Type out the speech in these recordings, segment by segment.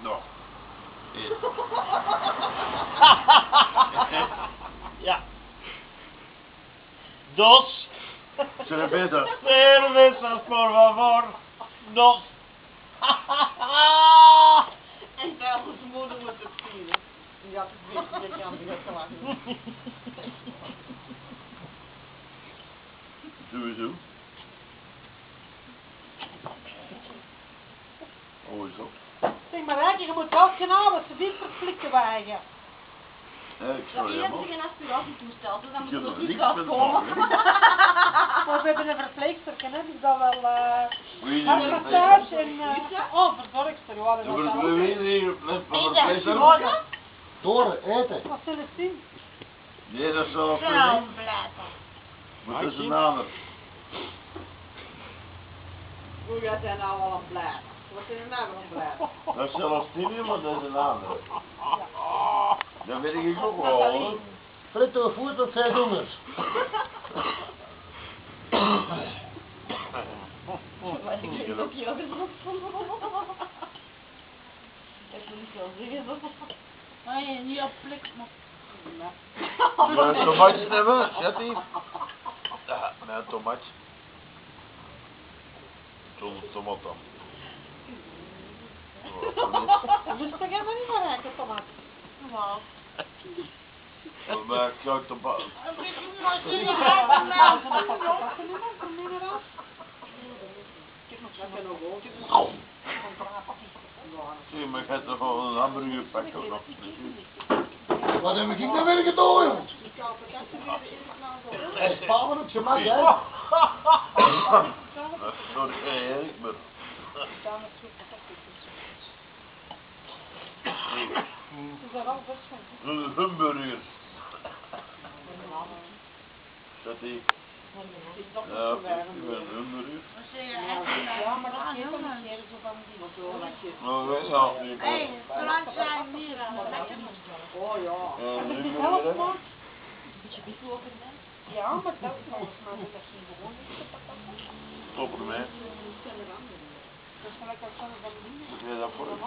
Nog. Ja. Dos. Cerveza. Cervezas, por favor. Dos. En zelfs moeder moet het vieren. Die had het wist dat je aan die had gelachen. Sowieso. Oh, is op. Zeg maar, Rijker, je moet wel kanaal, ze dit verflikken wagen. Ja, ik Dat sorry hier hebben helemaal. ze geen aspiratietoestel, dus dan moet Ik er heb nog er iets niks met komen. Maar we hebben een verpleegster, hè, dus dat wel Wie hartmassage en oh, verzorgster, ja, dat Ja, is maar wel. we weten hier van Eten. het vlees. Morgen? Door, eten. Wat zullen ze zien? Nee, dat is zelfs Zo, niet. blijven. Maar dat is een nader. Hoe gaat hij nou al aan blijven? Wat is er nou aan blijven? Dat is zelfs niet, maar dat is een nader. Dat weet ik ook wel, hoor. Fritto voert dat zijn jongens. Maar ik weet ook niet of het nog van. Ik wil niet zo zeggen. Nee, niet op plek, maar... Maar tomaatjes hebben, zet die. Ja, nee, tomaatje. Zonder tomaat dan. Dus dan gaan we niet meer rijken, tomaat. Wow. Maar koud tomaat. Zie, maar ik heb toch wel een hamburger pakken of nog. Wat heb ik nou weer gedaan, jongens? Hij spaven op zijn mak, hè? Sorry, Erik, maar... Een hamburger. Zet die. Ja, ik ben een hamburger. Ja, maar dat geeft dan niet meer zo van die. Maar weet je al niet. Hé, zolang zijn hier aan het lekker. Oh ja. En Heb je nu zelf weer, gemaakt? Beetje bief over de mens. Ja, maar dat is volgens mij dat je gewoon niet te pakken. Stop ermee. Dat is gelijk als van de dingen. Moet jij dat voor het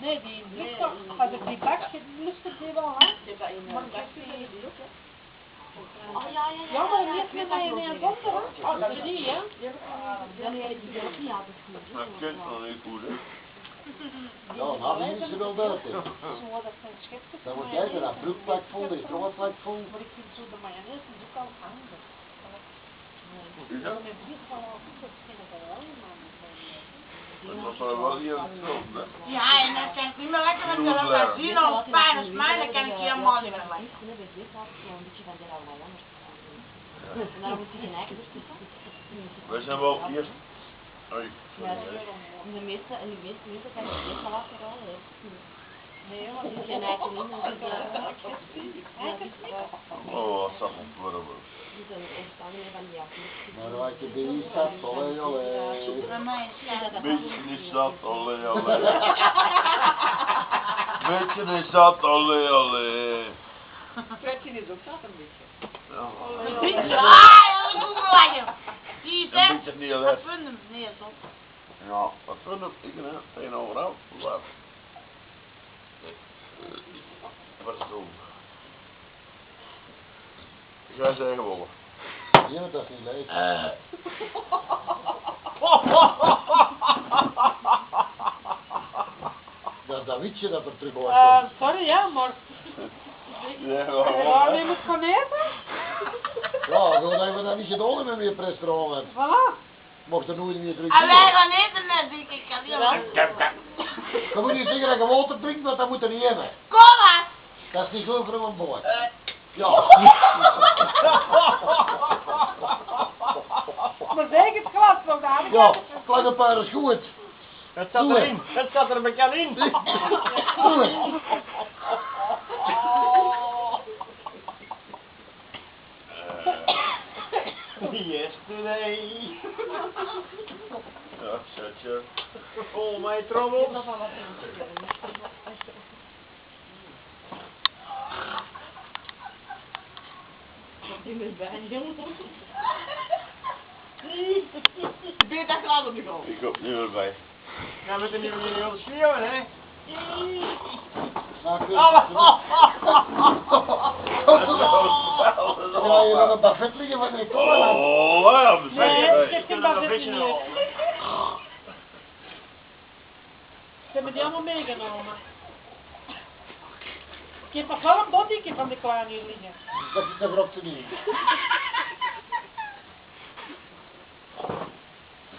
Nee, die blik, als ik die bak lustert die wel, hè? Je hebt dat in Maar een dat bakje is die ook, hè? Oh ja, ja, ja. Ja, maar niet met mij in een zonder, hè? Oh, dat is niet, hè? Ja, nee, die wil ik niet aan het Dat kent nog niet goed, hè? Ja, dan hadden ze ze wel buiten. Zo, dat zijn schetsen. Dan moet jij dat vruchtplak vol, dat stroomplak vol. Maar ik vind zo de mayonaise is ook al handig. Ja. Met dit van al goed, dat vind ik wel, man. Dat was wel hier aan het stroom, hè? Ja, en dan kan ik niet meer lekker met de magazine of pijn als mij, dan kan ik helemaal niet meer lekker. En dan moet je geen eigen Wij zijn wel eerst... Oei, Ja, sorry, hè. de meeste mensen kan je eerst al afgerollen, hè. Nee, want die zijn eigenlijk niet meer Oh, wat zag ik voor hem. die zijn ontstaan meer van die afkomst. Maar wat je bij die staat, allee, allee. Bij mij is dat Beetje is zat, allee, allee. Beetje is zat, allee, allee. Fredje is ook zat een beetje. Ja. Ah, dat moet wel lachen. Die is Een echt. beetje niet Wat alleen. vind hem? Nee, toch? Ja, wat vind ik? Ik ben tegenover wat? Wat is het doen? Ik ga zeggen wollen. Ja, dat is niet leuk. Dat weet je dat er terug wordt. Sorry, ja, maar... Ja, Ja, neem het gewoon eten. Ja, gewoon dat we dat niet gedaan hebben met je restaurant. Voilà. Mocht er nooit meer terug En wij zijn. gaan eten met die ik kan niet. Dan moet je zeggen dat je water drinkt, want dat moet er niet hebben. Kom maar. Dat is niet goed voor een boord. Ja. Maar zeg het glas nog, daar. Ja, kleine paar is goed. Het zat erin. Het zat er bekend in. Doe het. Yesterday. Ja, zet je. Vol mijn trommels. Die is bij een jongen. Ben je dat graag op de grond? Ik kom nu weer bij. Ja, met de nieuwe jullie willen schreeuwen, hè? Nou, kun Oh, Ja, je dan een buffet liggen van die kolen. Oh, ja, we Nee, zeggen. ik heb geen buffet meer. Ze hebben die allemaal meegenomen. Ik heb nog wel een bodyke van de kleine hier liggen. Dat is de grotse niet.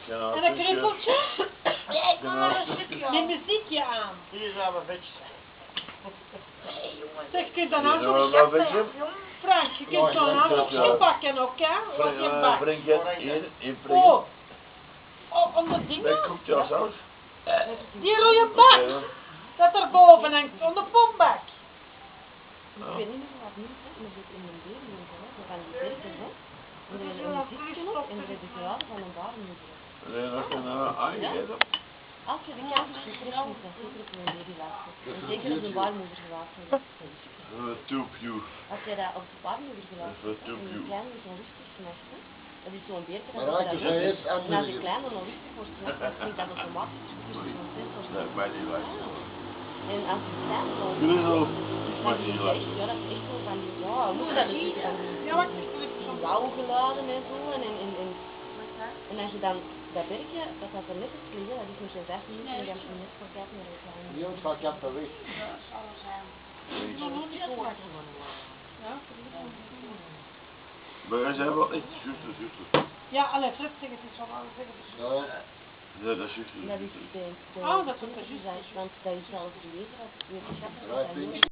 En een kruppeltje. Nee, kom maar een stukje Met aan. muziekje aan. Hier zijn we vetjes. Nee, jongen. Zeg, je kunt dan Hier ook zijn we zo'n wel schep vetjes. Frank, je kunt zo'n Ja, handdoekje pakken ook, hè? Wat je bakt. Breng je in Oh. Oh, onder dingen? Met cocktailsaus. Die rode bak. Dat er boven hangt, onder de pompbak. Ik weet niet meer wat nieuws is, maar dit in mijn deur moet hè. We gaan die werken, hè. En er is een muziekje op en er is een verhaal van een baarmoeder. Nee, dat kan aangegeten. Als je de kans hebt, is het niet, dan zeker op een baby wachten. En zeker als een baarmoeder gewassen is. Toepju. Als je dat op de baarmoeder gelaten Dat is hebt, wat en die kleine is onrustig s'nachts, hè. Dat is zo'n beertje Maar dat ja, je dus dat hij doet. is En als die aanmoedigen. kleine onrustig wordt s'nachts, dan klinkt dat automatisch. Dus het is zo'n sensor. Nee, mij niet lijkt. En als die kleine onrustig Griezel. wordt, Ik dan mag is niet het lijken. echt, ja, dat is echt zo van die, ja, hoe moet dat dus van Ja, wat is die het? wauwgeluiden en zo. En als je dan dat werkje, dat gaat er net eens liggen, dat is nog zo'n 5 minuten en dan moet je net voor kijken naar de kleine. Die jongens van Kappen weg. Maar wij zijn wel echt zuster. Ja, allee, Fred, zeg het eens van alles, zeg het eens. Ja. Ja, dat is zuster. Dat is de Oh, dat is want dat is zelfs gelezen dat wetenschappers Ja, dat ik weet nooit niet.